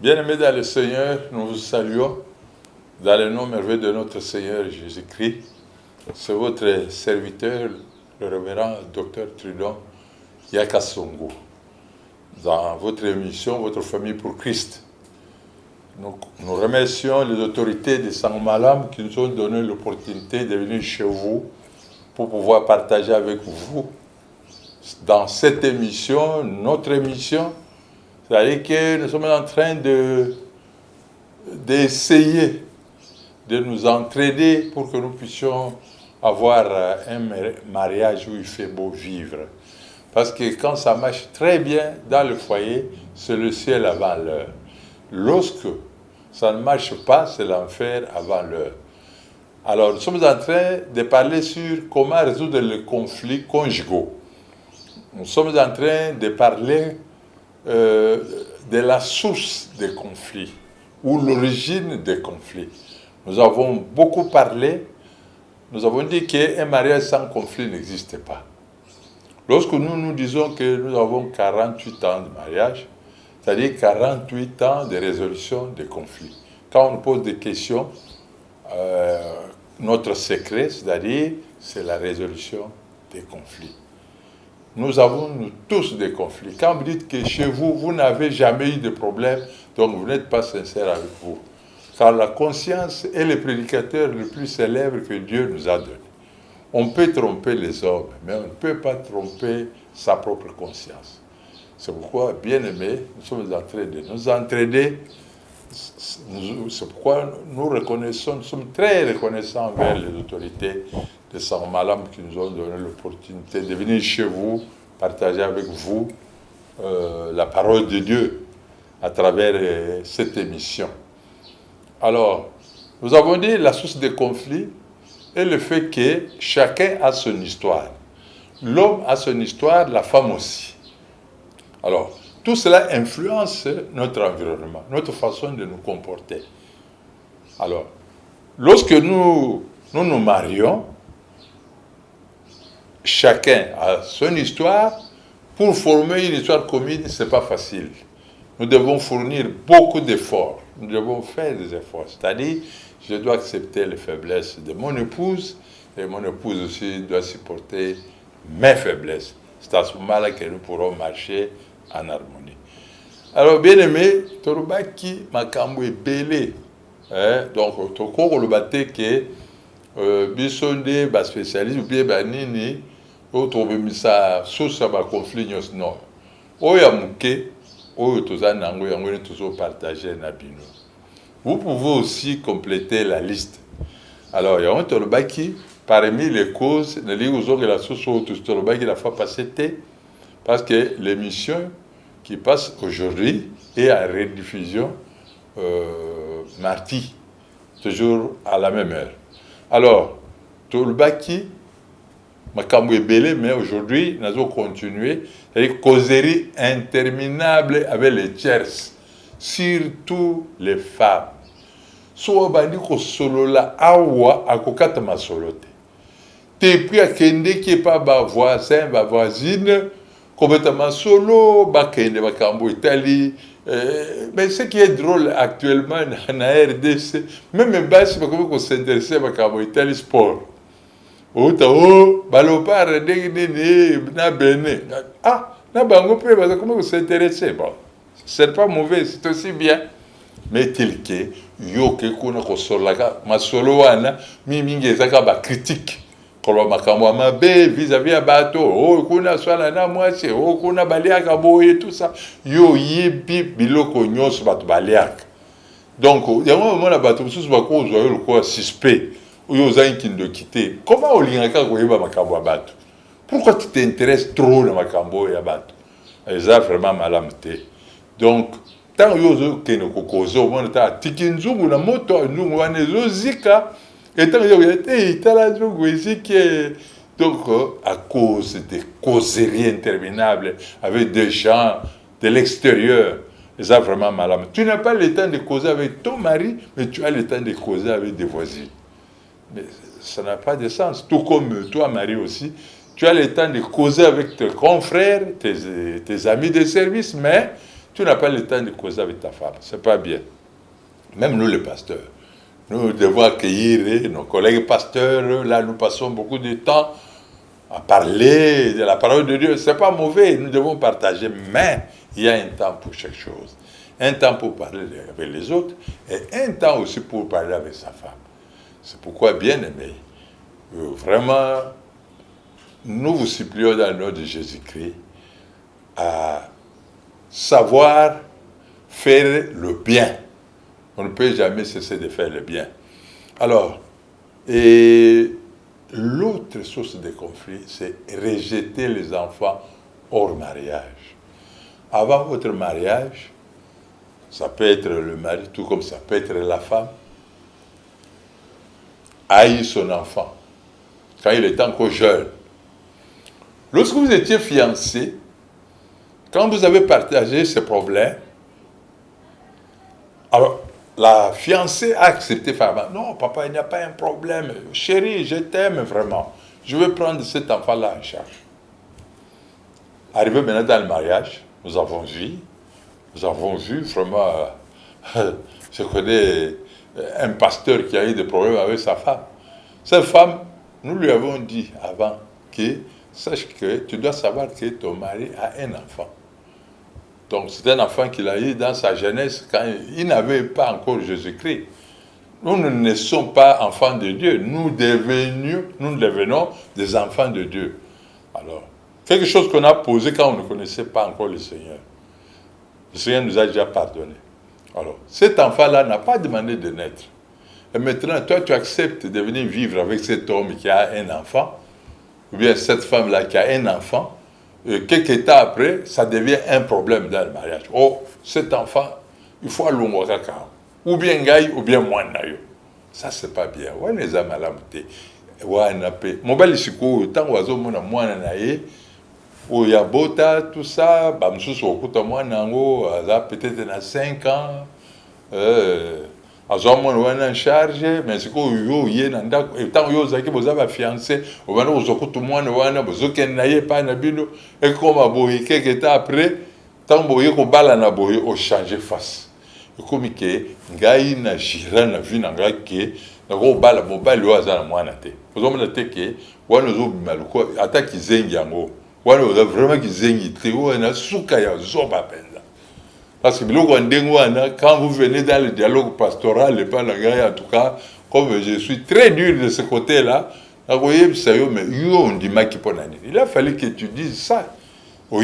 Bien-aimés dans le Seigneur, nous vous saluons dans le nom merveilleux de notre Seigneur Jésus-Christ. C'est votre serviteur, le révérend Dr Trudon Yakasongo, dans votre émission, votre famille pour Christ. Nous remercions les autorités de Saint-Malam qui nous ont donné l'opportunité de venir chez vous pour pouvoir partager avec vous dans cette émission, notre émission. C'est-à-dire que nous sommes en train d'essayer de nous entraider pour que nous puissions avoir un mariage où il fait beau vivre. Parce que quand ça marche très bien dans le foyer, c'est le ciel avant l'heure. Lorsque ça ne marche pas, c'est l'enfer avant l'heure. Alors, nous sommes en train de parler sur comment résoudre les conflits conjugaux. Nous sommes en train de parler de la source des conflits ou l'origine des conflits. Nous avons beaucoup parlé, nous avons dit qu'un mariage sans conflit n'existe pas. Lorsque nous disons que nous avons 48 ans de mariage, c'est-à-dire 48 ans de résolution des conflits. Quand on nous pose des questions, notre secret, c'est-à-dire, c'est la résolution des conflits. Nous avons nous tous des conflits. Quand vous dites que chez vous, vous n'avez jamais eu de problème, donc vous n'êtes pas sincère avec vous. Car la conscience est le prédicateur le plus célèbre que Dieu nous a donné. On peut tromper les hommes, mais on ne peut pas tromper sa propre conscience. C'est pourquoi, bien-aimés, nous sommes en train de nous entraider. C'est pourquoi nous reconnaissons, nous sommes très reconnaissants envers les autorités de Saint-Malam qui nous ont donné l'opportunité de venir chez vous, partager avec vous la parole de Dieu à travers cette émission. Alors, nous avons dit la source des conflits est le fait que chacun a son histoire. L'homme a son histoire, la femme aussi. Alors, tout cela influence notre environnement, notre façon de nous comporter. Alors, lorsque nous nous marions, chacun a son histoire. Pour former une histoire commune, ce n'est pas facile. Nous devons fournir beaucoup d'efforts. Nous devons faire des efforts. C'est-à-dire, je dois accepter les faiblesses de mon épouse et mon épouse aussi doit supporter mes faiblesses. C'est à ce moment-là que nous pourrons marcher en harmonie. Alors, bien aimé, Torobaki Makambo est belé. Donc, Toko le baté que Bissonde, spécialiste ou bien Banini, otobemisa sosa ba conflit non. Oya muke, oyo tozana ngo yango ni tozo partager na bino. Vous pouvez aussi compléter la liste. Alors, il y a un Torobaki parmi les causes, ne li uzo que la source au Torobaki la fois passée parce que l'émission qui passe aujourd'hui est en rediffusion mardi, toujours à la même heure. Alors, Torobaki Makambo est belé, mais aujourd'hui, nous allons continuer. C'est-à-dire causerie interminable avec les tierces, surtout les femmes. Soit bandi ko solo la awa akokata masolote. Depuis à kende qui est pas ba voisin, ba voisine, complètement solo, ba kende Makambo Italie. Mais ce qui est drôle actuellement en RDC, même basi ba comment s'intéresser à Makambo Italie sport. Balopard, na bene. Ah, na bango pe, comment vous s'intéressez? Bon, c'est pas mauvais, c'est aussi bien. Mais tel que, yo ke kuna ko solaka, ma solo wana, mingi ezaka ba critique. Kolo makambo mabe vis-à-vis à bateau, kuna swala na mwasi, kuna baliaka boye tout ça. Yo yebi biloko nyonso bato baliaka. Donc, il y a un moment là bateau sous ba ko zo yo ko suspect. Comment on lit Makambo Abato? Pourquoi tu t'intéresses trop dans Makambo et Abato? Ça vraiment malamté. Donc, tant que nous kokozo, on a tikinzungu na moto, nous on est zika, et tant que donc à cause des causeries interminables avec des gens de l'extérieur, ça vraiment malamté. Tu n'as pas le temps de causer avec ton mari, mais tu as le temps de causer avec des voisins. Mais ça n'a pas de sens. Tout comme toi, Marie aussi, tu as le temps de causer avec tes confrères, tes amis de service, mais tu n'as pas le temps de causer avec ta femme. C'est pas bien. Même nous, les pasteurs, nous devons accueillir nos collègues pasteurs. Là, nous passons beaucoup de temps à parler de la parole de Dieu. C'est pas mauvais, nous devons partager, mais il y a un temps pour chaque chose. Un temps pour parler avec les autres et un temps aussi pour parler avec sa femme. C'est pourquoi, bien aimé, vraiment, nous vous supplions dans le nom de Jésus-Christ à savoir faire le bien. On ne peut jamais cesser de faire le bien. Alors, et l'autre source de conflit, c'est rejeter les enfants hors mariage. Avant votre mariage, ça peut être le mari, tout comme ça peut être la femme, haït son enfant quand il est encore jeune. Lorsque vous étiez fiancé, quand vous avez partagé ces problèmes, alors la fiancée a accepté finalement. Non, papa, il n'y a pas un problème. Chérie, je t'aime vraiment. Je vais prendre cet enfant-là en charge. Arrivé maintenant dans le mariage, nous avons vu vraiment, je connais un pasteur qui a eu des problèmes avec sa femme. Cette femme, nous lui avons dit avant que, sache que tu dois savoir que ton mari a un enfant. Donc c'est un enfant qu'il a eu dans sa jeunesse quand il n'avait pas encore Jésus-Christ. Nous ne sommes pas enfants de Dieu, nous devenons des enfants de Dieu. Alors, quelque chose qu'on a posé quand on ne connaissait pas encore le Seigneur. Le Seigneur nous a déjà pardonné. Alors, cet enfant-là n'a pas demandé de naître. Et maintenant, toi, tu acceptes de venir vivre avec cet homme qui a un enfant, ou bien cette femme-là qui a un enfant, et quelques temps après, ça devient un problème dans le mariage. Oh, cet enfant, il faut aller au cacao. Ou bien gaï, ou bien moi. Ça, c'est pas bien. Ouais, les amis à la montée. Ouais, on a payé. Mon bel isiko, tant oiseau, mon moi, naïe. Oh, il y a Bota, tout ça. Bah, monsieur, sur le moi, nango, peut-être dans 5 ans. Azo mon wana en charge, mais c'est quoi yo yé nanda et tant yo zaki boza ba fiancé, o bana ozoko tout mwana wana bozo ken naye pa na bino et comme aboyi quelques temps après, tant boye ko bala na boye o changer face. Et comme que ngai na jira na vie na ngai ke na ko bala mobile yo azana mwana te. Ozo mona te ke wana zo bimaluko ata kizengi yango. Wana ozo vraiment kizengi te wana suka ya zo ba penza. Parce que quand vous venez dans le dialogue pastoral, en tout cas, comme je suis très dur de ce côté-là, il a fallu que tu dises ça. On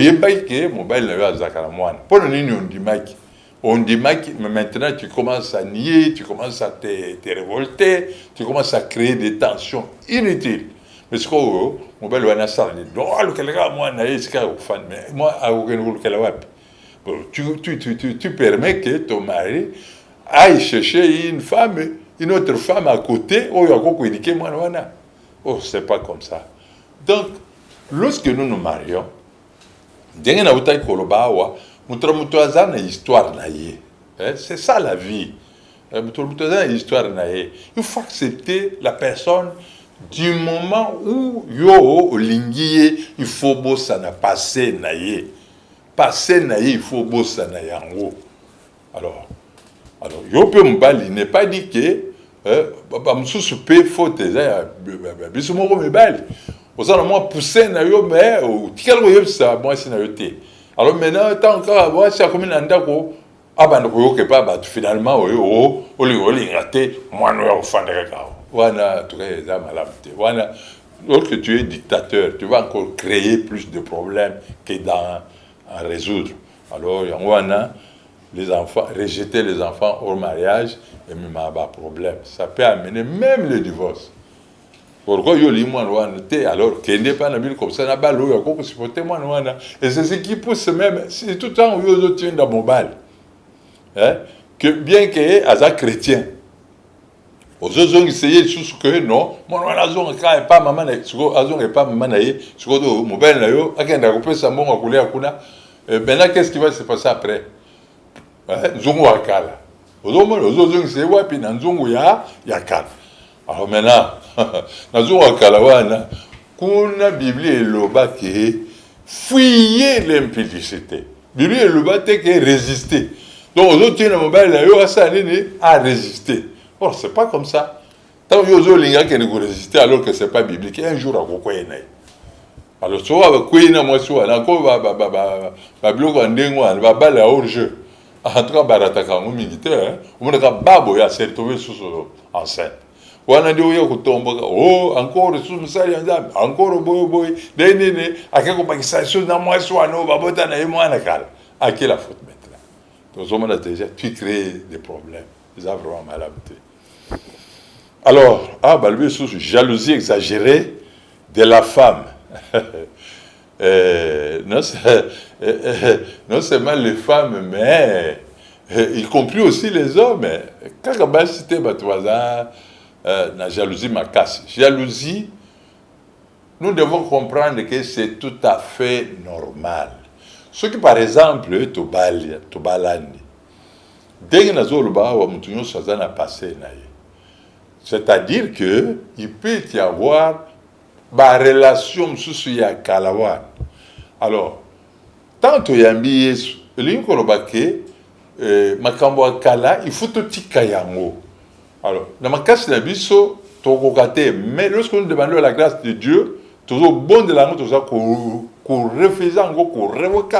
dit mais maintenant tu commences à nier, tu commences à te révolter, tu commences à créer des tensions inutiles. Mais ce que tu permets que ton mari aille chercher une autre femme à côté, oh, c'est pas comme ça. Donc, lorsque nous nous marions, c'est ça la vie. Il faut accepter la personne du moment où il faut bosser na passé naïe. Passer naïe, il faut bosser na yango. Alors, yo pe mbali n'est pas dit que ba mususu pe faute za biso moko mibali. Osana moi pousser na yo mais tikalo yo ça moi c'est na yo te. Alors maintenant tant que moi c'est comme na ndako abanda ko yoke pa ba finalement oli ngate moi no yo fandeka ka. Wana tout cas za malamte. Wana lorsque tu es dictateur, tu vas encore créer plus de problèmes que à résoudre. Alors, on a les enfants, rejeter les enfants au mariage, et même un problème. Ça peut amener même le divorce. Pourquoi yo li moi alors qu'il n'est pas dans ville comme ça, n'a pas l'eau, il supporter moi et c'est ce qui pousse même, c'est tout le temps où yo tient dans mon bal. Hein? Que bien que as un chrétien. Aux autres ont essayé de sous que non, moi on a zone pas maman na, siko azon et pas maman na ye, siko do mobile na yo, akenda couper sa mbongo akule akuna. Maintenant, qu'est-ce qui va se passer après? Nzungu akala. Ozo c'est ouais puis nzungu ya kala. Alors maintenant, nzungu akala wana kuna Bible eloba ke fuyez l'impudicité. Bibi et le bâté qui résister. Donc, aux autres, il y a un mobile, à résister. Or, c'est pas comme ça. Tant que vous avez qui ne résister alors que c'est pas biblique, un jour, à quoi il alors, soit avec quoi il moi, soit encore, bloc en dénouant, va baler à hors-jeu. En tout cas, barataka, un militaire, on a babo, il a s'est retrouvé enceinte. On a dit, oh, encore, encore, boy, dénéné, à quelque part, ça chose dans moi, soit, non, babota, et moi, à qui la faute maintenant? Donc, on a déjà pu créer des problèmes. Ils ont vraiment mal habité. Alors, jalousie exagérée de la femme. Non seulement les femmes, mais y compris aussi les hommes. Quand on va citer la jalousie ma casse. Jalousie, nous devons comprendre que c'est tout à fait normal. Ce qui, par exemple, Tobalani, dès que nous avons passé, c'est-à-dire qu'il peut y avoir une relation sous ya kalawan. Alors, tant que yambi yesu, l'inkolobake, makambo kala, il faut tout tikayango. Alors, dans ma casse de biso, mais lorsque nous demandons la grâce de Dieu, toujours bon de la route, qu'on refuse, qu'on révoque,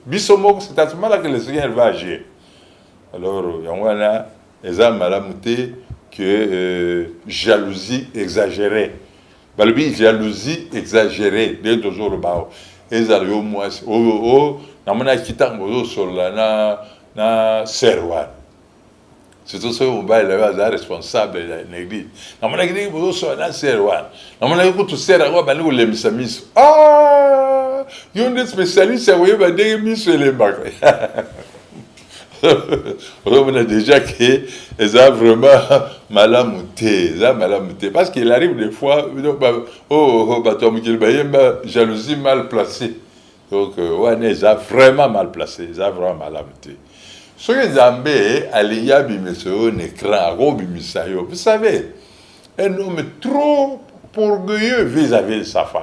c'est à ce moment-là que le Seigneur va agir. Alors, il y a des malamoutés que jalousie exagérée. Balbi jalousie exagérée dès toujours le bas. Et ça le moins namana kitango sur na serwan. C'est tout ça on va le responsable de l'église. Namana kidi bozo sur na serwan. Namana ko to sera ko bani ko lemisa miso. Ah, yonde spécialiste ya ba de miso le mak. On a déjà que ils ont vraiment malamouté, parce qu'il arrive des fois, jalousie mal placée. Donc, ils ont vraiment mal placé, ils ont vraiment malamouté. Ce que Zambé, Aliya Bimeso, Nekran, Robimisayo, vous savez, un homme trop orgueilleux vis-à-vis de sa femme.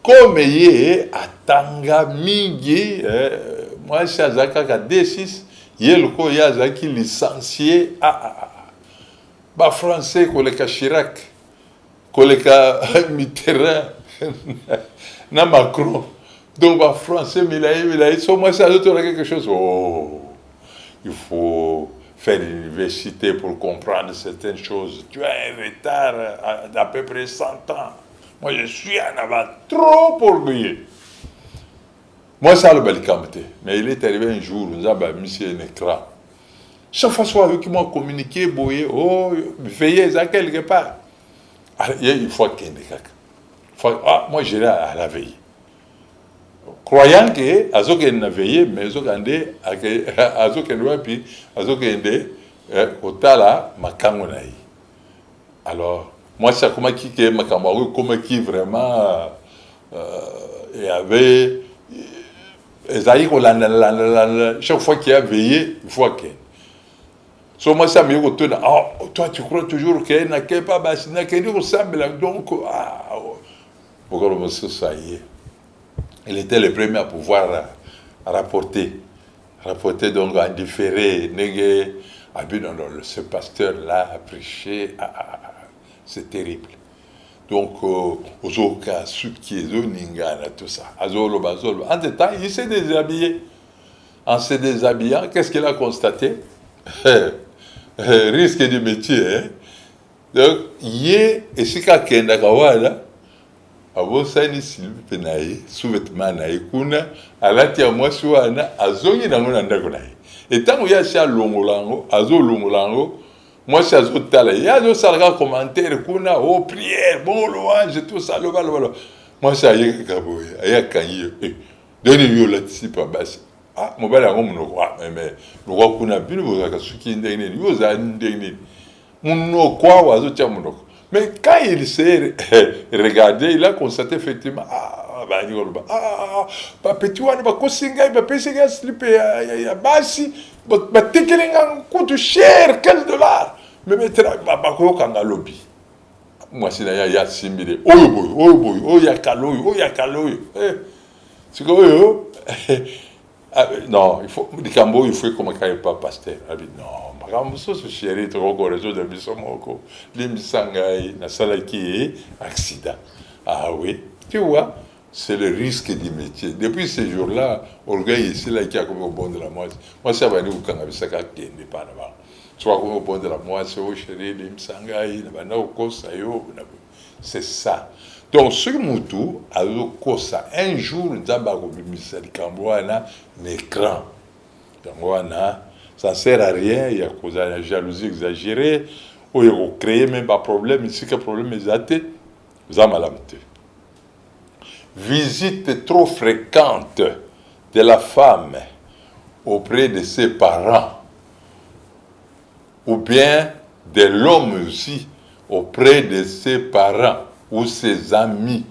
Comme il est à Tanga Mingi, moi, je suis à Zakaka D6, il y a Zaki licencié à français, Koleka Chirac, Koleka Mitterrand, na Macron. Donc, français, Milaï, so moi, ça doit quelque chose. Oh, il faut faire l'université pour comprendre certaines choses. Tu as un retard d'à peu près 100 ans. Moi, je suis en avant trop orgueilleux. Moi, ça le balicamté. Mais il est arrivé un jour, nous avons mis un écran. Chaque fois qu'ils m'ont communiqué, veillez à quelque part. Alors, il faut qu'il y ait des cas. Moi, j'irai à la veille. Croyant que, à ce qu'il n'a veillé, mais à ce qu'il n'a puis, à ce qu'il n'a au tala, ma kangonaï. Alors, moi, c'est comme qui ma camarade, comme qui vraiment, il y avait. Chaque fois qu'il a veillé, il faut qu'il. So moi ça me retourne. Toi tu crois toujours qu'il n'a pas bassina qu'il ressemble donc pourquoi ça y est. Il était le premier à pouvoir rapporter donc en différé ce pasteur là a prêché c'est terrible. Donc, aux cas, ceux qui sont tout ça. En ce temps, il s'est déshabillé. En se déshabillant, qu'est-ce qu'il a constaté? Risque du métier. Hein? Donc, il est, et si quelqu'un a là, avant ça, il s'il peut naï, sous-vêtement naï, kuna, à la tia moi, soit à zongi dans mon andagonaï. Et tant qu'il y a ça, longolango, à zo longolango, moi, c'est Azotala. Il y a des commentaires, oh, prière, bon, louange, tout ça, le val. Moi, c'est Aïe Kaboué, Aïe Kanyi. Donnez-lui là-dessus, pas basse. Ah, mon bel homme, le roi, mais le roi qu'on a vu, ce qui est indégné, il a indégné. Mon nom, quoi, ou Azotia, mon nom. Mais quand il s'est regardé, il a constaté effectivement, petit one, Kosinga, Pessinga, slipper, Bassi, Tekelinga, coûte cher, $15. Mais maintenant, quand lobby. Moi, c'est là, il y a 6 000. Oh, il y a Kaloy. C'est comme Non, il faut, du Cambo, il faut comme un pas pasteur. Non, makambo so so chéri, tu vois, réseau de Bissomoko, l'imsangai, na salaki, accident. Ah oui, tu vois, c'est le risque du métier. Depuis ces jours-là, orgueil ici, là, qui a comme au bon de la moitié. Moi, ça va nous quand même ça qui n'est pas là-bas. Tu vois, comme au bon de la moitié, oh chéri, l'imsangai, c'est ça. Donc, ce Moutou a eu ça. Un jour, nous avons un écran. Ça ne sert à rien, il y a une jalousie exagérée, ou il y a créé même un problème, ici que problème est athée. Vous avez mal. Visite trop fréquente de la femme auprès de ses parents, ou bien de l'homme aussi auprès de ses parents ou ses amis.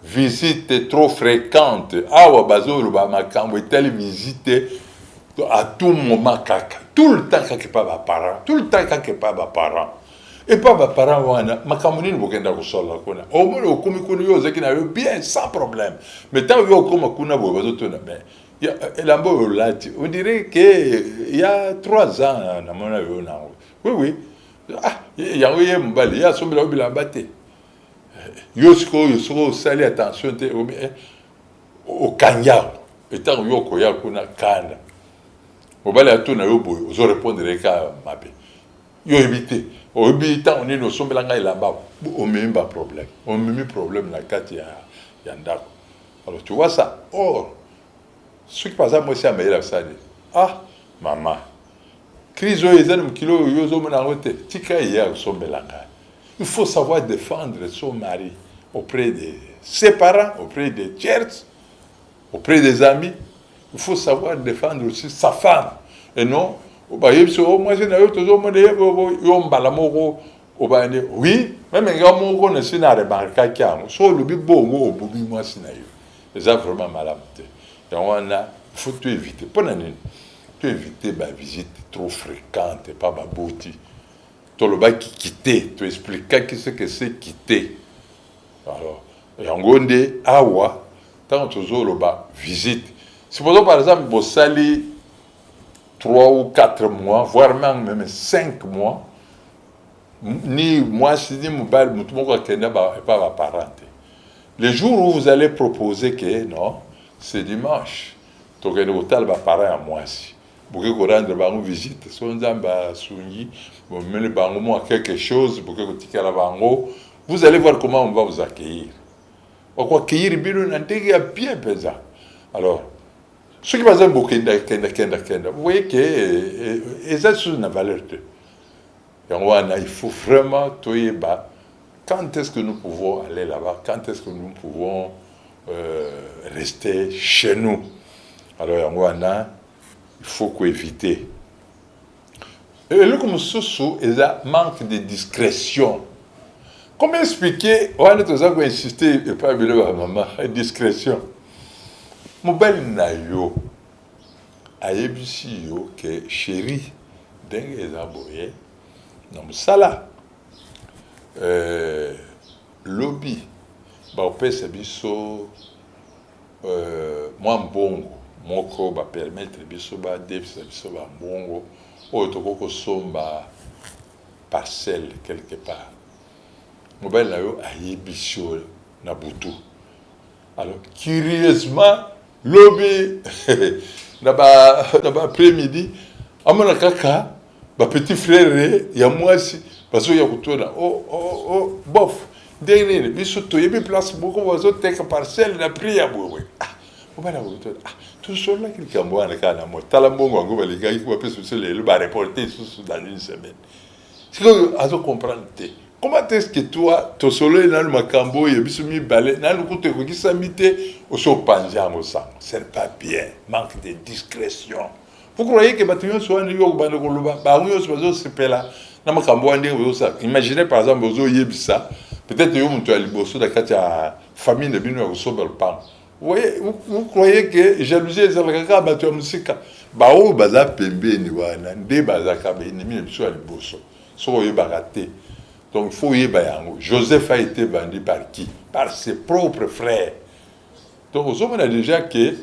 Visite trop fréquente. Awa bazolo ba makambo telle visite à tout moment kaka. Tout le temps kaka pas ba parents. Tout le temps kaka pas ba parents. Et pas ba parents wana makambo ni bokenda ko sola kona. Au moins au komi kono yo zaki na yo bien sans problème. Mais tant yo koma kuna bo bazoto na ben. Ya elambo lati. On dirait que il y a 3 ans na mona yo na. Oui oui. Ah, ya oui mbali ya sombela obila baté. Yosko sali attention au kanya etant yoko ya kuna kanda mobali atuna yo boy ozo répondre ka mabe yo éviter o éviter on est no sombela ngai là-bas o même pas problème on même problème la kati ya ndako. Alors tu vois ça, or ce qui passe à moi c'est à meilleur ça dit ah maman crise o ezana kilo yo zo mona ngote tika ya sombela ngai. Il faut savoir défendre son mari auprès de ses parents, auprès des tiers, auprès des amis. Il faut savoir défendre aussi sa femme. Et non, moi je n'ai pas toujours oui, même un gars ne s'est pas remarqué qu'il y a un so le bon mot au moi c'est ça vraiment malade. Donc on a faut tout éviter. Pendant tu éviter ma visite trop fréquente et pas ma beauté. Tu le qui quitter, tu expliques ce que c'est quitter. Alors, Yangonde, Awa, tant que tu le visite. C'est pour ça, par exemple, vous salez 3 ou 4 mois, voire même 5 mois, ni moi, si ni mobile, tout le monde n'est pas parenté. Les jours où vous allez proposer que non, c'est dimanche, tu as un hôtel parent à moi aussi. Pour que vous rentrez dans une visite, si vous avez quelque chose, vous allez voir comment on va vous accueillir. On va accueillir bien pesant. Alors, ce qui va être beaucoup vous voyez que ça c'est une valeur. Il faut vraiment quand est-ce que nous pouvons aller là-bas, quand est-ce que nous pouvons rester chez nous. Alors, il faut éviter. Et le comme sous il manque de discrétion. Comment expliquer, on a insister et pas bien maman, discrétion. Mon bel nayo, ayebisi yo que chéri, dengue ezaboye, non sala, lobby, ba opesa biso, moi mbongo. Moko va permettre biso ba devisa biso ba mbongo oyo tokoko somba parcelle quelque part. Mobile na yo ayebisio na butu. Alors curieusement lobi na ba après-midi amona kaka ba petit frère ya mwasi bazo ya kutona bof ndenge biso toyebi place moko bazo teka parcelle na prix ya bwewe. Tout seul là, quelqu'un boit un canard, talambongo, on va les gars, il faut appeler sur les va reporter dans une semaine. C'est que, à comprendre, comment est-ce que toi, ton soleil dans le macambo, il y a bis mi balai, dans le côté qui s'amité, au son panjam au sang. C'est pas bien, manque de discrétion. Vous croyez que bâtiment soit un yo, bah, oui, on se fait là, dans le macambo, imaginez par exemple, aux yébissa, peut-être que vous avez la famille de Bino au sobel pan. Vous croyez que jalousie est la battu à musique? Bao baza pembe ni wana, nde baza kabe ni biso à liboso. So ye baraté. Donc il faut y bayango. Joseph a été vendu par qui? Par ses propres frères. Donc on a déjà que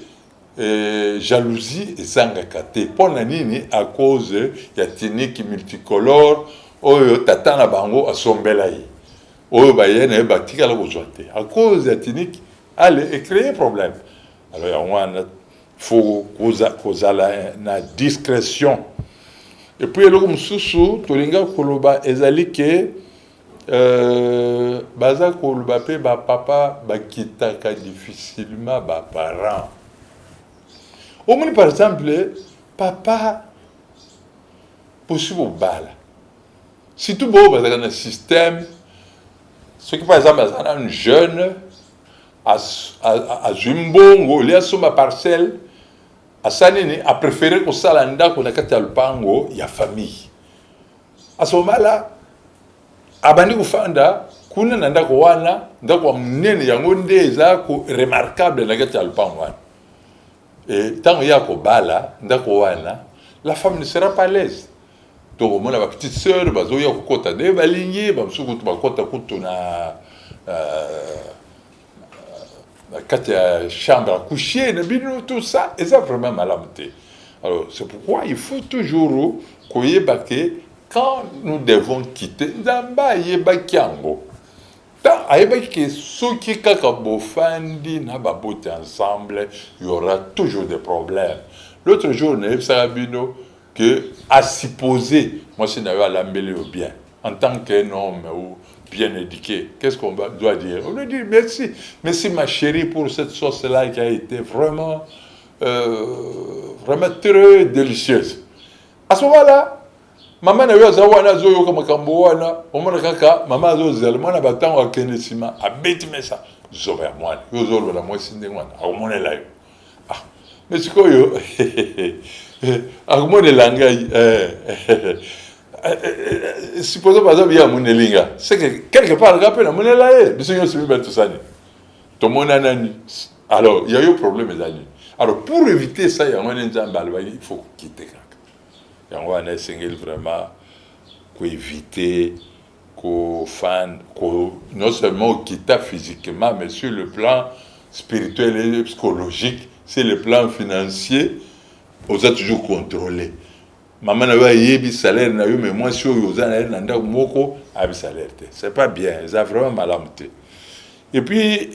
jalousie ezangaka te mpo na nini à cause ya tiniki multicolore oyo tata na bango asombela ye oyo baye na ye batikala kozwa te à cause ya tiniki ale ecréer problème. Alors yango wana faut kozala na discrétion. Et puis eloko mosusu tolinga koloba ezali ke baza koloba pe bapapa bakitaka difficilement baparent. Omoni par exemple papa possible bala surtout bo bazaka na système ce qui par exemple bazana un jeune azwi mbongo li asomba parcelle asanini a préféré kosala ndako na kati ya lupango ya famille à ce moment-là abandi kufanda kuna na ndako wana ndako munene yango nde eza ko remarquable na kati ya lupango wana. Et tant qu'il y a Kobala, la femme ne sera pas à l'aise. Donc, on a ma petite sœur, il y a Kota de Baligné, la chambre à coucher, tout ça, et ça vraiment malamité. Alors, c'est pourquoi il faut toujours que quand nous devons quitter, Zamba Yebakiango. Que ceux qui kakabofandi na babote ensemble, il y aura toujours des problèmes. L'autre jour, on a Sarabino que à supposer, moi c'est d'ailleurs à l'embellir bien, en tant qu'un homme ou bien éduqué, qu'est-ce qu'on doit dire? On doit dire merci, merci ma chérie pour cette sauce-là qui a été vraiment, vraiment très délicieuse. À ce moment-là, maman na yo zawana zoyo kama kambo wana omona kaka mama zo zelmana batango akende sima abeti mesa zoba ya mwana yo zolo la mwesi ndengwana akomona la yo ah mais sikoyo akomona langai supposons par exemple ya monelinga c'est que quelque part rappel na monela ye biso yo sibi ba tusani to mona nani alors il y a eu problème ezali alors pour éviter ça ya mwana nzamba il faut quitter. On va essayer vraiment d'éviter non seulement quitter physiquement, mais sur le plan spirituel et psychologique, c'est le plan financier, on a toujours contrôlé. Maman n'a eu salaire, mais moi, si on a un salaire, c'est pas bien, ça vraiment malamité. Et puis,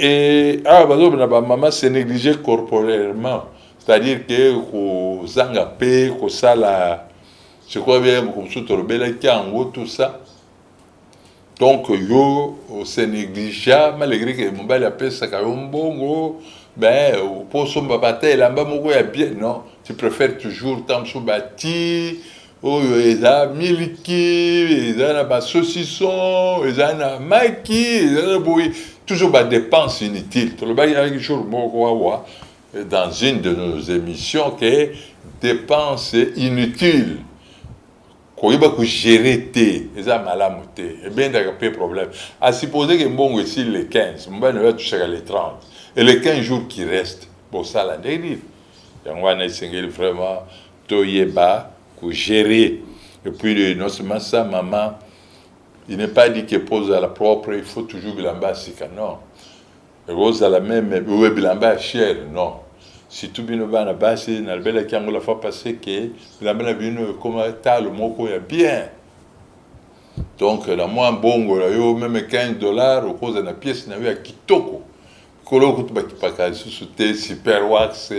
maman s'est négligée corporellement, c'est-à-dire que aux angapé, aux sala. Je crois bien que tout ça. Donc, yo, c'est négligeable, malgré que mon bel appelle ça comme bon, ben, pour son babaté, là, bien, non. Tu préfères toujours tant sous bâti, ils ont miliki, ils ont saucisson, ils ont maquis, ils ont toujours des dépenses inutiles. Tout le monde a toujours dans une de nos émissions qui est dépenses inutiles. Quand il va gérer té, ils ont malamouté, et bien d'accord, pas de problème. À supposer que bon ici les 15, on va toucher les 30, et les 15 jours qui restent, bon ça la dérive. On va essayer vraiment toyeba, gérer. Et puis non seulement ça, maman, il n'est pas dit qu'il pose à la propre, il faut toujours bilamba sika, non. Il pose à la même, oui bilamba cher, non. Si tout bien va na basi na belle qui la fois passé que la belle bien comme tal moko ya bien. Donc la moins bongo là yo même $15 au cause de la pièce na yo kitoko. Kolo kutu ba kipaka sous super wax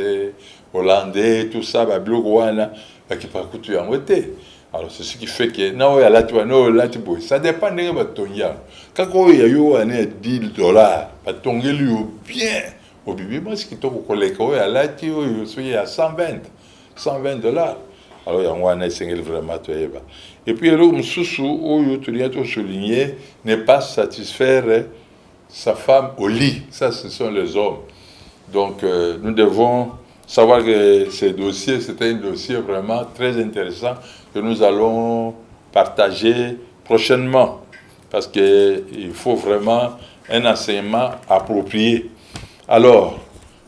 hollandais tout ça ba blogo wana ba kipaka kutu ya ngote. Alors c'est ce qui fait que na ya la tu no la tu boy ça dépend de ba tonya. Kako ya yo ane $10 ba tongeli yo bien. Au bibi, moi, ce qui est au collègue, je suis à $120. Alors, il y a un essai vraiment. Et puis, le sous-sous, souligner, n'est pas satisfaire sa femme au lit. Ça, ce sont les hommes. Donc, nous devons savoir que ce dossier, c'était un dossier vraiment très intéressant que nous allons partager prochainement. Parce qu'il faut vraiment un enseignement approprié. Alors,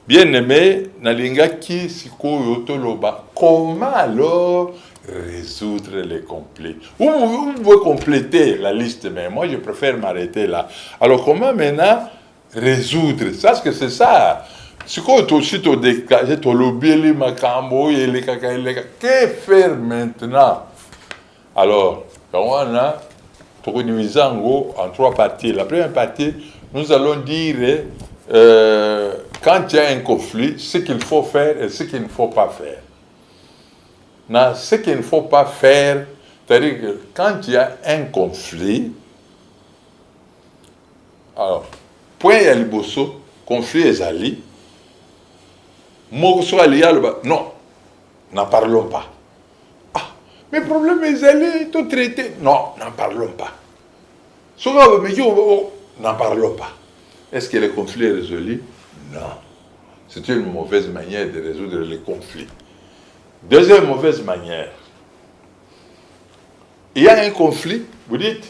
bien aimé, Nalingaki Siko Yotoloba, comment alors résoudre les complets? Vous pouvez compléter la liste, mais moi je préfère m'arrêter là. Alors, comment maintenant résoudre? Ça, c'est ça. sikoyo tosi todégager tolobeli makambo oyo elekaka eleka que faire maintenant? Alors wana tokodivise yango en 3 parties. La première partie, nous allons dire quand il y a un conflit, ce qu'il faut faire et ce qu'il ne faut pas faire. Ce qu'il ne faut pas faire, c'est-à-dire que quand il y a un conflit, alors, point ya liboso, conflit ezali, moko ali yaloba, non, n'en parlons pas. Ah, mais problème ezali, tout traité, non, n'en parlons pas. N'en parlons pas. Est-ce que le conflit est résolu? Non. C'est une mauvaise manière de résoudre les conflits. Deuxième mauvaise manière. Il y a un conflit, vous dites,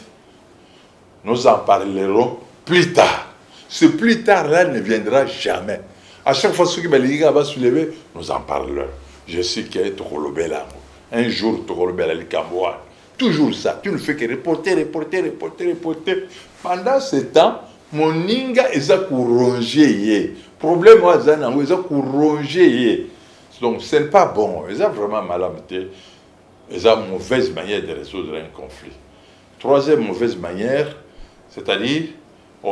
nous en parlerons plus tard. Ce plus tard-là ne viendra jamais. À chaque fois que Baliga va soulever, nous en parlerons. Je sais qu'il y a Tokolobela. Un jour, Tokolobela Likamboa. Toujours ça. Tu ne fais que reporter. Pendant ce temps, mon ninga est à couronger. Problème, est à couronger. Donc, ce n'est pas bon. Ils ont vraiment malamité. Ils ont une mauvaise manière de résoudre un conflit. Troisième mauvaise manière, c'est-à-dire,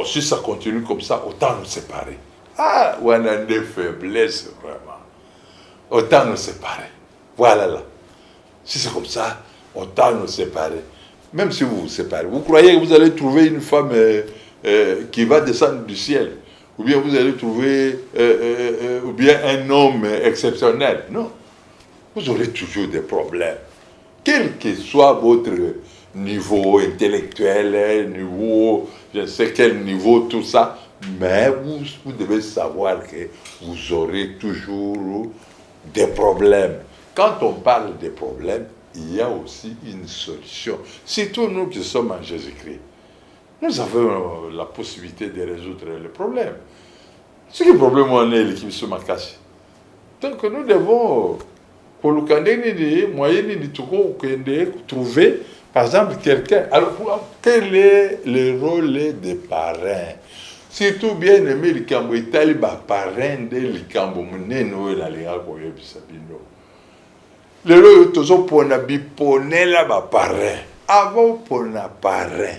si ça continue comme ça, autant nous séparer. Ah, on a des faiblesses, vraiment. Autant nous séparer. Voilà là. Si c'est comme ça, autant nous séparer. Même si vous vous séparez, vous croyez que vous allez trouver une femme qui va descendre du ciel, ou bien vous allez trouver ou bien un homme exceptionnel. Non. Vous aurez toujours des problèmes. Quel que soit votre niveau intellectuel, niveau, je ne sais quel niveau, tout ça, mais vous devez savoir que vous aurez toujours des problèmes. Quand on parle des problèmes, il y a aussi une solution. Surtout nous qui sommes en Jésus-Christ. Nous avons la possibilité de résoudre les problèmes. Ce qui est le problème, on est l'équipe sur ma casse. Donc nous devons trouver, par exemple, quelqu'un. Alors, quel est le rôle des parrains? Surtout bien aimé le Cambo Italie, parrain de l'Ikambo Muneno et la Léa Koye Bisabino. Le rôle toujours pour nabiponer là, parrain. Avant pour na parrain,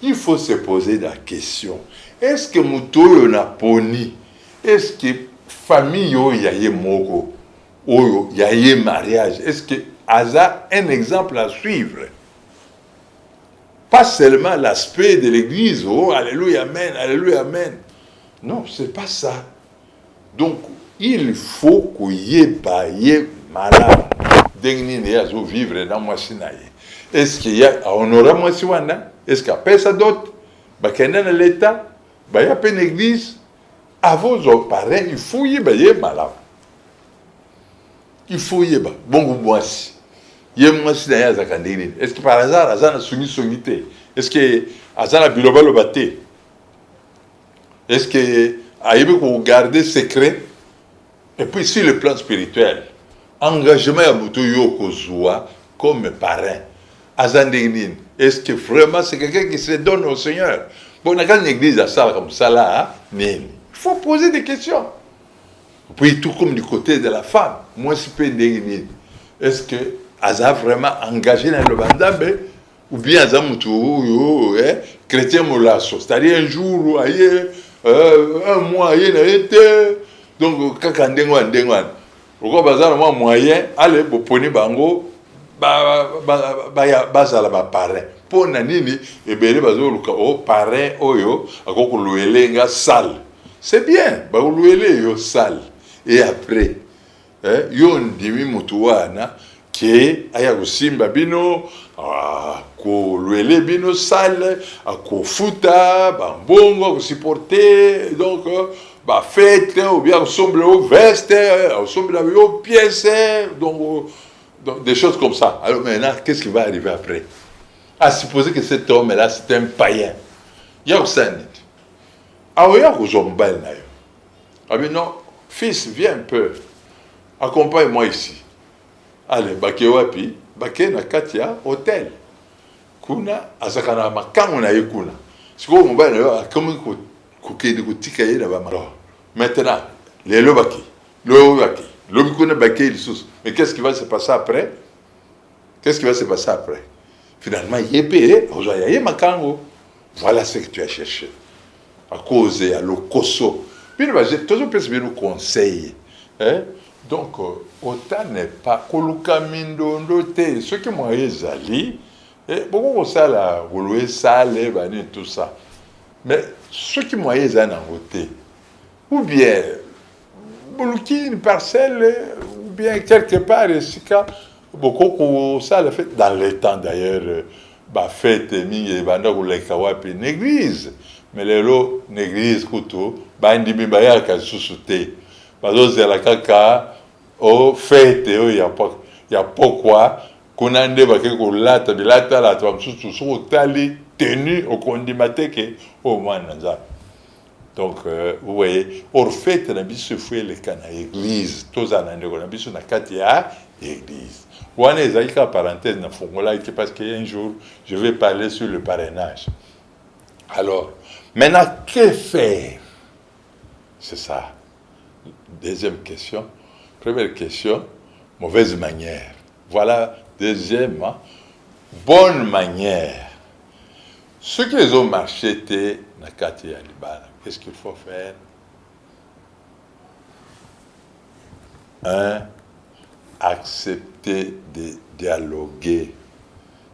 il faut se poser la question. Est-ce que Moutoyo na poni? Est-ce que famille yo yaye mogo? Ou yaye mariage? Est-ce que Aza un exemple à suivre? Pas seulement l'aspect de l'église, oh, alléluia, amen, alléluia, amen. Non, c'est pas ça. Donc, il faut qu'il y ait malade. D'engni vivre dans moi sinaye. Est-ce qu'il y a, on aura moi si est-ce qu'il y a personne d'autre? Bah, qu'il y a l'État, bah, il y a une église. À vos parents, il faut y ait malade. Il faut y ait bon, moi si. Est-ce que par hasard, Azana soumis sonité? Est-ce que Azana biloba le batté? Est-ce que Aïbe pour garder secret? Et puis sur le plan spirituel, engagement à Moutoyo Kozua comme parrain. Azandénine, est-ce que vraiment c'est quelqu'un qui se donne au Seigneur? Bon, dans une église à ça comme ça là, il faut poser des questions. Puis tout comme du côté de la femme, moi je peux dire, est-ce que Aza vraiment engagé dans le bandambe ou bien Aza Moutou, chrétien molasso, c'est-à-dire un jour, un mois, il a été, donc quand on pourquoi bazar moi moyen, allez, pour poni bango, bazala ba parrain. Pour nanini, et bien les bazos, parrain, oyo, à quoi qu'on louelenga sale. C'est bien, bah louele yo sale. Et après, yon dimi mutuana, qui aya kusimba bino, ko louele bino sale, ko futa, bambongo, ko supporter, donc, bah fête, ou bien ensemble aux vestes, ensemble aux pièces, donc des choses comme ça. Alors maintenant, qu'est-ce qui va arriver après? À supposer que cet homme-là, c'est un païen. Il y a aussi un nid. Ah oui, il y a aussi un bel naïf. Ah mais non, fils, viens un peu. Accompagne-moi ici. Allez, baké wapi, baké na katia hôtel. Kuna, azakana makango na yekuna. Si vous m'avez dit, comment vous avez dit, maintenant, les lobaki, lobaki, lobikune baki il sous. Mais qu'est-ce qui va se passer après? Qu'est-ce qui va se passer après? Finalement, yépé, aujourd'hui, makango. Voilà ce que tu as cherché. À cause à l'okoso. Puis, toujours plus bien nous conseiller. Hein? Donc, autant n'est pas koluka mindondo te. Ce qui m'a ezali, beaucoup de ça là, vous louez ça, les bannis, tout ça. Mais ce qui m'a ezali en côté, ou bien, boulouki une parcelle, ou bien quelque part, beaucoup de ça le fait dans les temps d'ailleurs, fête, mingi, banda kuleka wapi, une église. Mais les lots, une église, couteau, bandi bibaya kasusute. Bazozela kaka o fete o ya pourquoi kunande bake kulata bilata la tsamsusu so tali tenu au kondimateke au mwanza. Donc vous voyez or fete na biso fue le kana église tozana ndeko na biso na kati ya église. Wana ezalika parenthèse na fongola parce qu'un jour je vais parler sur le parrainage. Alors maintenant que faire? C'est ça. Deuxième question. Première question, mauvaise manière. Voilà, deuxième, bonne manière. Ceux qui les ont marché étaient Nakati Alibana. Qu'est-ce qu'il faut faire? Un, accepter de dialoguer.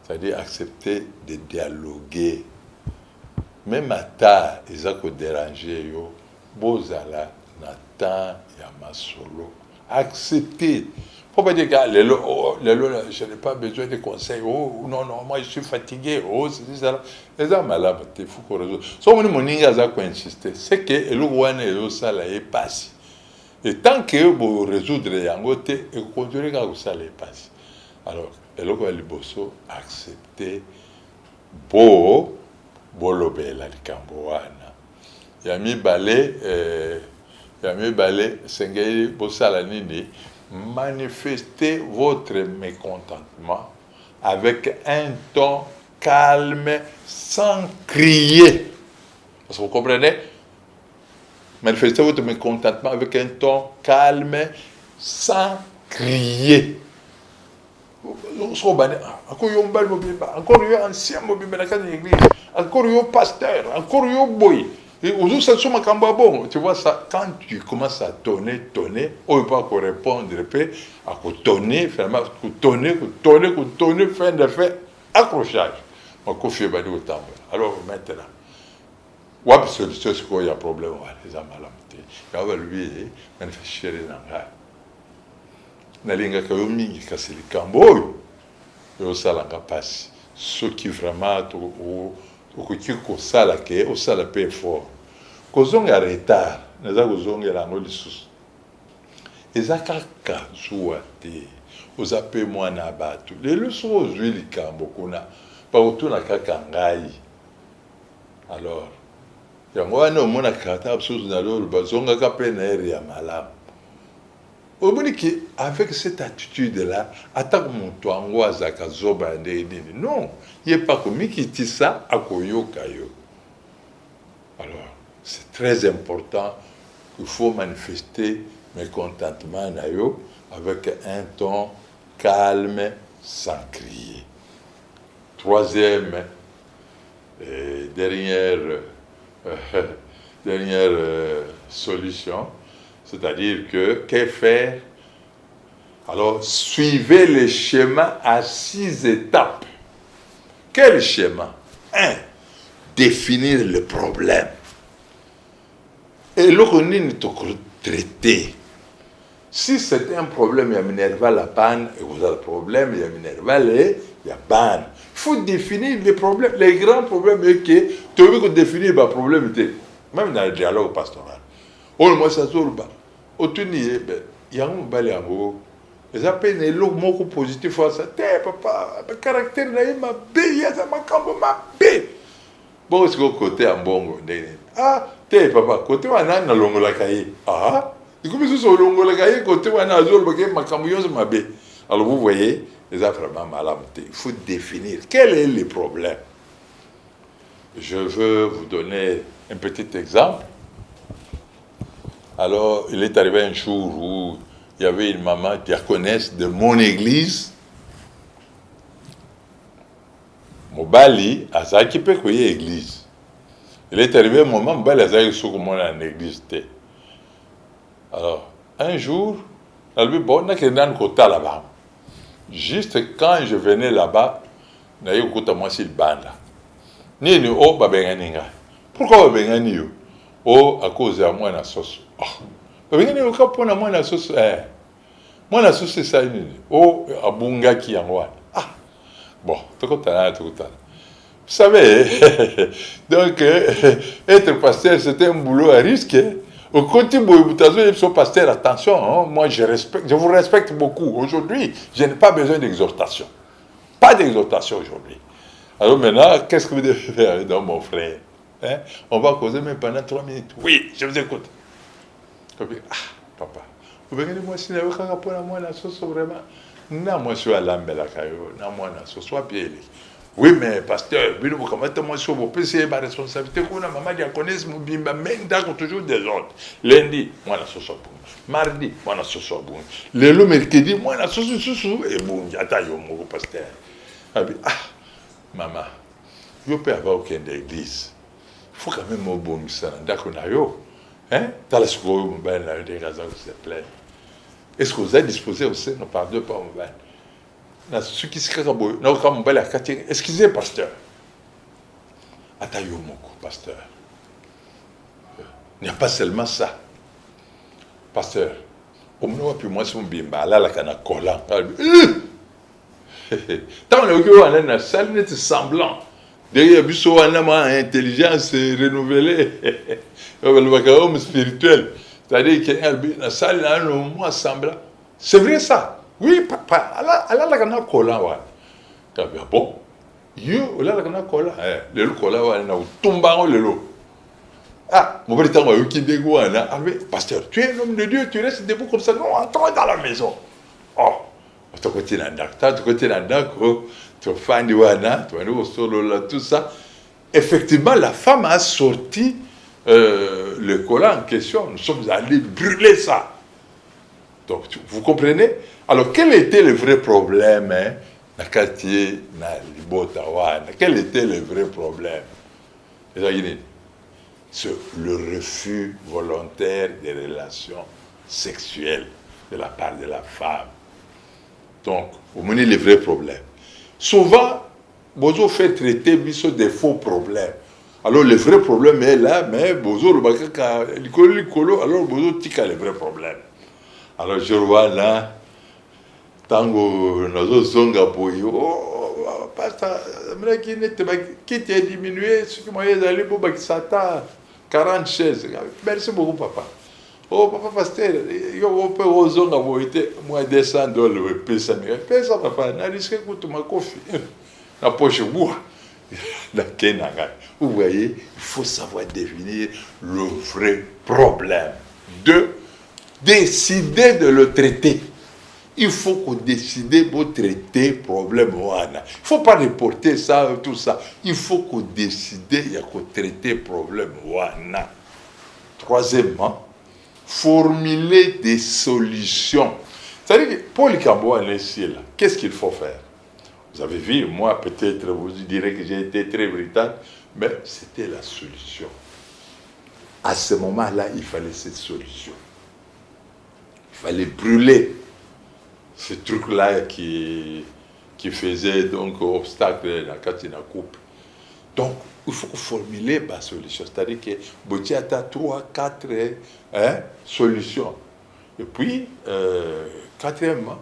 C'est-à-dire accepter de dialoguer. Même à tard, ils ont dérangé, bozala. Nathan Yamasolo. Accepter. Faut pas dire que je n'ai pas besoin de conseils. Oh, non, moi je suis fatigué. Oh, c'est ça. Les gens malades, il faut qu'on résolve. Si on a insister, c'est que le Rwanda est ça là est passé. Et tant que vous résoudre yangote, et vous continuez à ça là est passé. Alors, le Rwanda bosso accepter beau bolobela likamboana. Yami balé Sengei Bossalanini, manifestez votre mécontentement avec un ton calme, sans crier. Parce que vous comprenez? Manifestez votre mécontentement avec un ton calme, sans crier. Encore un ancien mobile dans l'église, encore un pasteur, encore un boy. Et aujourd'hui, ça se bon. Tu vois ça, quand tu commences à tonner, on ne peut pas répondre, à tonner, finalement, tonner, fin de fait, accrochage. Alors maintenant, wap solution, c'est quoi, il y a problème, les amalamités. Il y a lui, manifester les langages. Nalinga kayomingi kasi likambo oyo yosalanga pasi soki vraiment okoki kosala ke osala mpe effort kozonga retard naza kozongela yango lisusu eza kaka zuwa te oza mpe mwana bato lelo soki ozwi likambo kuna bakotuna kaka ngai alors yango wana omonaka ata basusu na lolo bazongaka mpe na ere ya malamu. Avec cette attitude-là, attaque mon toango azaka zoba ndeni. Non, il n'est pas comme qui dit ça à Koyokayo. Alors, c'est très important qu'il faut manifester mécontentement nayo avec un ton calme, sans crier. Troisième et dernière solution. C'est-à-dire que faire? Alors, suivez le schéma à 6 étapes. Quel schéma? 1. Définir le problème. Et le traiter. Si c'est un problème, il y a Minerva la panne, et vous avez le problème, il y a Minerva il y a panne. Il faut définir les problèmes. Les grands problèmes, que tu veux définir le problème, même dans le dialogue pastoral. Oh, moi, ça se passe. Otuni yango mbali yango eza pe na eloko moko positif ça te papa caractère na yema be ya za makambo mabe bon est-ce que côté ya mbongo ndene te papa côté wana na longola kaye ikomi so longola kaye côté wana azolo bake makambo yonso mabe. Alors vous voyez les vraiment malamu te. Il faut définir quel est le problème. Je veux vous donner un petit exemple. Alors, il est arrivé un jour où il y avait une maman diaconesse de mon église. Mobali, Azaki peut couiller l'église. Il est arrivé un moment, Mobali Azaki sous comment en église. Alors, un jour, elle dit, bon, on a quelqu'un de côté là-bas. Juste quand je venais là-bas, il y a eu moi sur le bande. Ni ni oh babenganinga. Pourquoi babengani yo? Oh à cause de moi na sauce. Oh. Babengani yo ka pona moi na sauce moi na sauce ça ni. Oh abunga ki yango. Ah. Bon, tout ça. Vous savez, donc être pasteur c'était un boulot à risque. Au côté de son pasteur, attention, hein, moi je vous respecte beaucoup. Aujourd'hui, je n'ai pas besoin d'exhortation. Pas d'exhortation aujourd'hui. Alors maintenant, qu'est-ce que vous devez faire dans mon frère? Hein? On va causer même pendant 3 minutes. Oui, je vous écoute. Ah, papa, vous venez de moi si vous avez un moi la sauce vraiment. Non, moi je suis à l'ambela caillou. Non, moi la sauce soit pied. Oui, mais pasteur, vous commencez moi sur vos PC, ma responsabilité. Quand ma maman diaconesse, mon bimba, même d'accord, toujours des ordres. Lundi, moi la sauce soit bon. Mardi, moi la sauce soit bon. Le mercredi, moi la sauce et bon, j'attends mon pasteur. Ah, maman, je ne peux avoir aucune église. Il faut quand même me bon ça. D'accord, hein? T'as la seconde, mon ben, là, des raisons s'il te plaît. Est-ce que vous êtes disposé aussi? Ne parlez pas, mon ben. Ce qui se crée, non, quand mon ben, la quartier, excusez, pasteur. Attends, mon pasteur. Il n'y a pas seulement ça. Pasteur, au moins, puis moi, c'est mon bimba, là, la canne à collant. Tant que on a une salle, on est semblant. Derrière, on a une intelligence renouvelée. Le spirituel. C'est-à-dire qu'il y a une salle, on a un mois semblant. C'est vrai ça. Oui, papa. Alors, la canne collant. Bon. Yo, là, la canne collant. Le collant, on a tombé le lot. Ah, mon père, tu as eu qui dégoûte. Pasteur, tu es un homme de Dieu, tu restes debout comme ça. Non, entre dans la maison. Oh. Tu côté tu tout ça. Effectivement, la femme a sorti le collant en question. Nous sommes allés brûler ça. Donc, vous comprenez? Alors, quel était le vrai problème, hein? Quel était le vrai problème? C'est le refus volontaire des relations sexuelles de la part de la femme. Donc, vous menez les vrais problèmes. Souvent, Bozo fait traiter des faux problèmes. Alors, le vrai problème est là, mais Bozo, alors Bozo tika les vrais problèmes. Alors, je vois là, tango, Nazo Zonga Boyo, oh, pasteur, qui t'a diminué, ce qui m'a dit, pour Bakisata, 40 chaises. Merci beaucoup, papa. Oh, papa, pasteur, on peut oser moi descendre le pesa, papa, n'a risqué que tu m'as confié. La poche, vous voyez, il faut savoir définir le vrai problème. Décider de le traiter. Il faut qu'on décide pour traiter le problème. Il ne faut pas reporter ça, tout ça. Il faut qu'on décide, il y a qu'on traiter le problème. Troisièmement, formuler des solutions. C'est-à-dire que pour les Cambodgiens, qu'est-ce qu'il faut faire? Vous avez vu, moi peut-être vous direz que j'ai été très brutal, mais c'était la solution. À ce moment-là, il fallait cette solution. Il fallait brûler ce truc-là qui faisait donc obstacle quand il y a couple. Donc, il faut formuler ma solution. C'est-à-dire que vous avez 3, 4 solutions. Et puis, quatrièmement,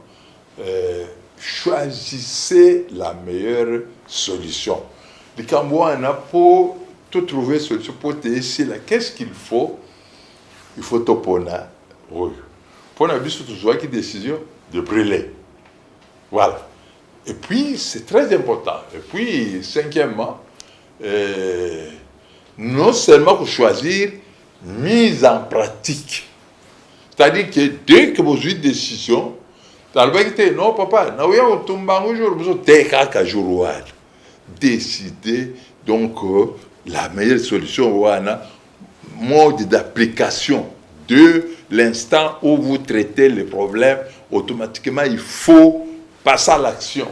choisissez la meilleure solution. Les Cambodgiens, pour tout trouver solution, pour essayer là, qu'est-ce qu'il faut? Il faut topona. Oui. Pour la vie, toujours qui décision de brûler. Voilà. Et puis, c'est très important. Et puis, cinquièmement, non seulement pour choisir, mise en pratique. C'est-à-dire que dès que vous avez une décision, non, papa, décider donc la meilleure solution, mode d'application de l'instant où vous traitez les problèmes, automatiquement, il faut passer à l'action.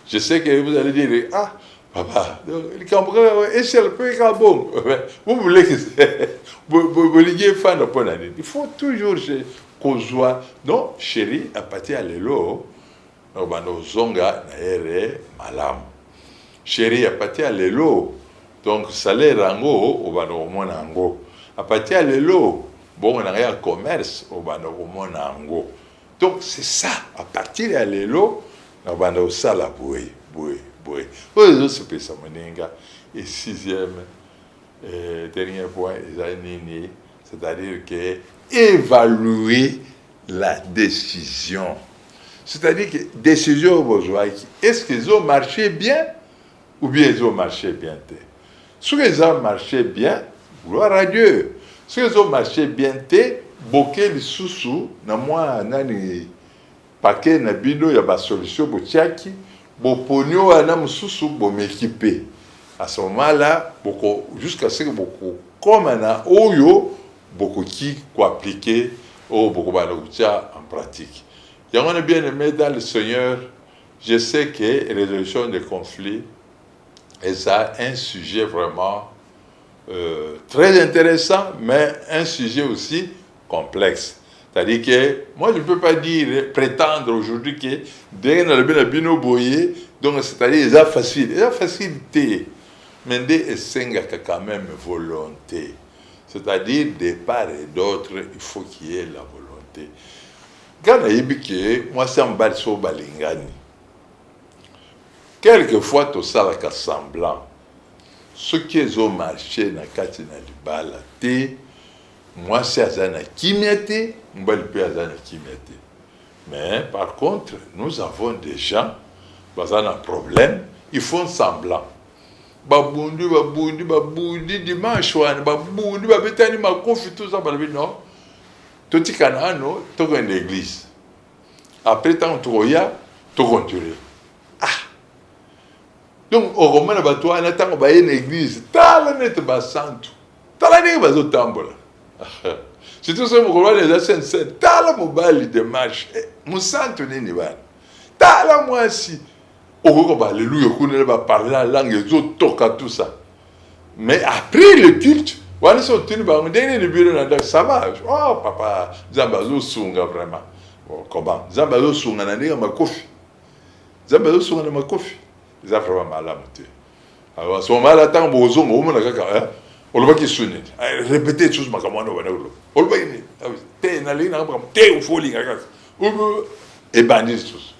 Je sais que vous allez dire, ah, papa, vous voulez que il faut toujours qu'on soit. Non, chérie, à partir de l'élo, zonga naere malam. Chérie, à partir de l'élo, donc salaire rango, au bano à partir de l'élo, bon, on a un commerce, au bano ango. Donc c'est ça, à partir de l'élo, on a un sala boué. Et sixième, dernier point, c'est-à-dire que évaluer la décision. C'est-à-dire que décision est-ce qu'ils ont marché bien ou bien ils ont marché bien? Si ils ont marché bien, gloire à Dieu. Si ils ont marché bien, boké les sous na moi nani paquet na bino ya ba solution botiaki boponio ana mususu m'équiper. À ce moment-là, jusqu'à ce que beaucoup comme na oyo beaucoup qui appliquer au beaucoup en pratique. Et on est bien aimé dans le Seigneur. Je sais que résolution des conflits est ça un sujet vraiment très intéressant, mais un sujet aussi complexe. C'est-à-dire que moi, je ne peux pas dire, prétendre aujourd'hui que dès qu'on a le bino boyé, donc c'est-à-dire c'est facile. C'est facilité. Mais c'est quand même volonté. C'est-à-dire, de part et d'autre, il faut qu'il y ait la volonté. Quand on dit que moi, c'est un balso balingani. Quelquefois, tout ça, là, semblant. Ceux qui ont marché dans le quartier de Libala, moi, c'est Azana Kimiate, mais par contre, nous avons des gens, ils ont un problème, ils font semblant. Babundi, dimanche, babundi, babetani, makofi, tout ça, non. Tout ce qu'on a, nous, tout une église. Après, tant que tu as, tu continues. Ah! Donc, au roman, on a une église, t'as net basantu, t'as net basotambola. C'est tout ça, mon les ascenseurs, t'as la mobile de marche, mon santo n'est pas. T'as la moi si. Alléluia, on va parler la langue, les autres toquent tout ça. Mais après le culte, on est sorti, ça va. Oh, papa, Zambazo Sunga vraiment. Comment Zambazo Sunga n'a pas ma coffee. Zambazo Sunga n'a pas ma coffee. Ils ont vraiment mal à monter. Alors, à ce moment-là, tant que vous avez on va qui sonne. Répétez choses, ma camarade, on va y et bandit tous.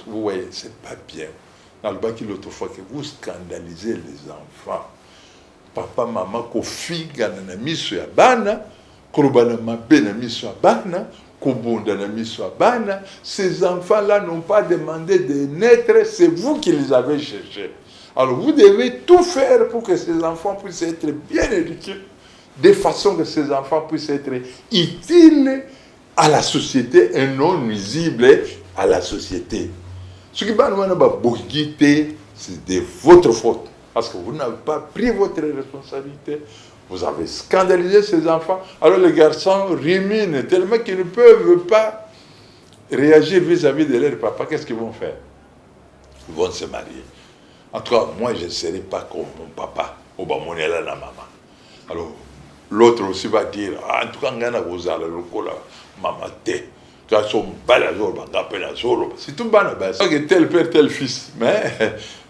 Vous voyez, c'est pas bien. Dans le bac, l'autre fois que vous scandalisez les enfants. Papa, maman, ko figa na miso ya bana, korobana mabe na miso ya bana, kobonda na miso ya bana. Ces enfants-là n'ont pas demandé de naître, c'est vous qui les avez cherchés. Alors vous devez tout faire pour que ces enfants puissent être bien éduqués, de façon que ces enfants puissent être utiles à la société et non nuisibles à la société. Ce qui va nous c'est de votre faute. Parce que vous n'avez pas pris votre responsabilité. Vous avez scandalisé ces enfants. Alors les garçons ruminent tellement qu'ils ne peuvent pas réagir vis-à-vis de leur papa. Qu'est-ce qu'ils vont faire? Ils vont se marier. En tout cas, moi, je ne serai pas comme mon papa. Ou bien, mon élève, la maman. Alors, l'autre aussi va dire, en tout cas, vous allez le maman, t'es. Tu as son balazor, c'est tout banal. C'est tel père, tel fils. Mais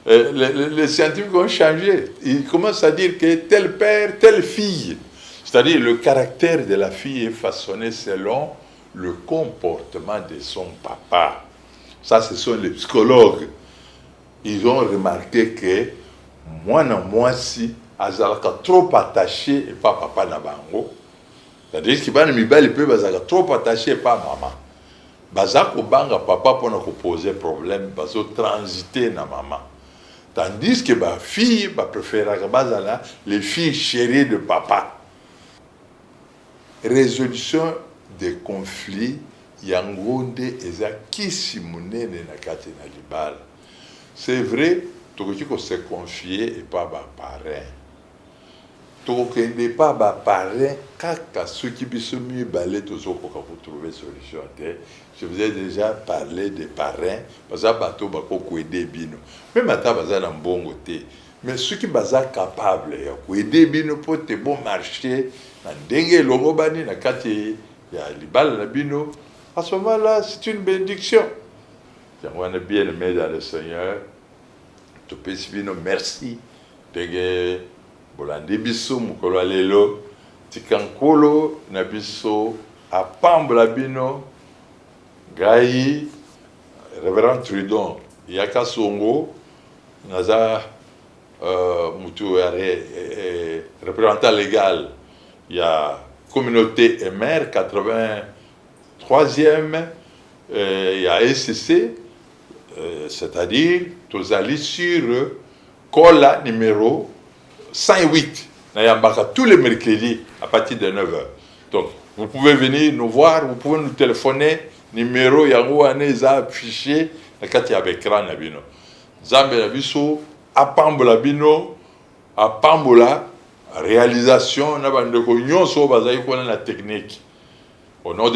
les scientifiques ont changé. Ils commencent à dire que tel père, telle fille. C'est-à-dire le caractère de la fille est façonné selon le comportement de son papa. Ça, ce sont les psychologues. Ils ont remarqué que moi si, azalaka trop attaché et pas papa na bango. C'est-à-dire qu'il va me peut bazaka trop attaché et pas maman. Bazako banga papa pour nous poser problème, bazo transiter na maman. Tandis que ma fille préfère les filles chéries de papa. Résolution des conflits, yangonde eza kisimunene na kati na libala. C'est vrai, tout ce qu'on s'est confié et pas parrain. tokende pas parrain kaka ceux qui biso mieux balé tous pour trouver solution. Je vous ai déjà parlé des parrains parce que bateau bako aider bino même ata baza na mbongo te mais ceux qui baza capable ya aider bino pour te bon marché na ndenge longo bani na kati ya libala na bino à ce moment-là c'est une bénédiction. On est bien aimé dans le Seigneur. Tu peux bino merci de bolandi biso mukolo lelo tikankolo na biso apambola bino gai révérend Trudon yaka songo naza mutu représentant légal il y a communauté MR 83e il y a SCC c'est-à-dire tous allés sur Kola numéro 108 tous les mercredis à partir de 9h. Donc, vous pouvez venir nous voir, vous pouvez nous téléphoner, numéro yango aneza affiché quand il y a écran na bino. Zambe na biso apambola bino, apambola réalisation na bandeko nyonso bazali kona la technique. Au nom de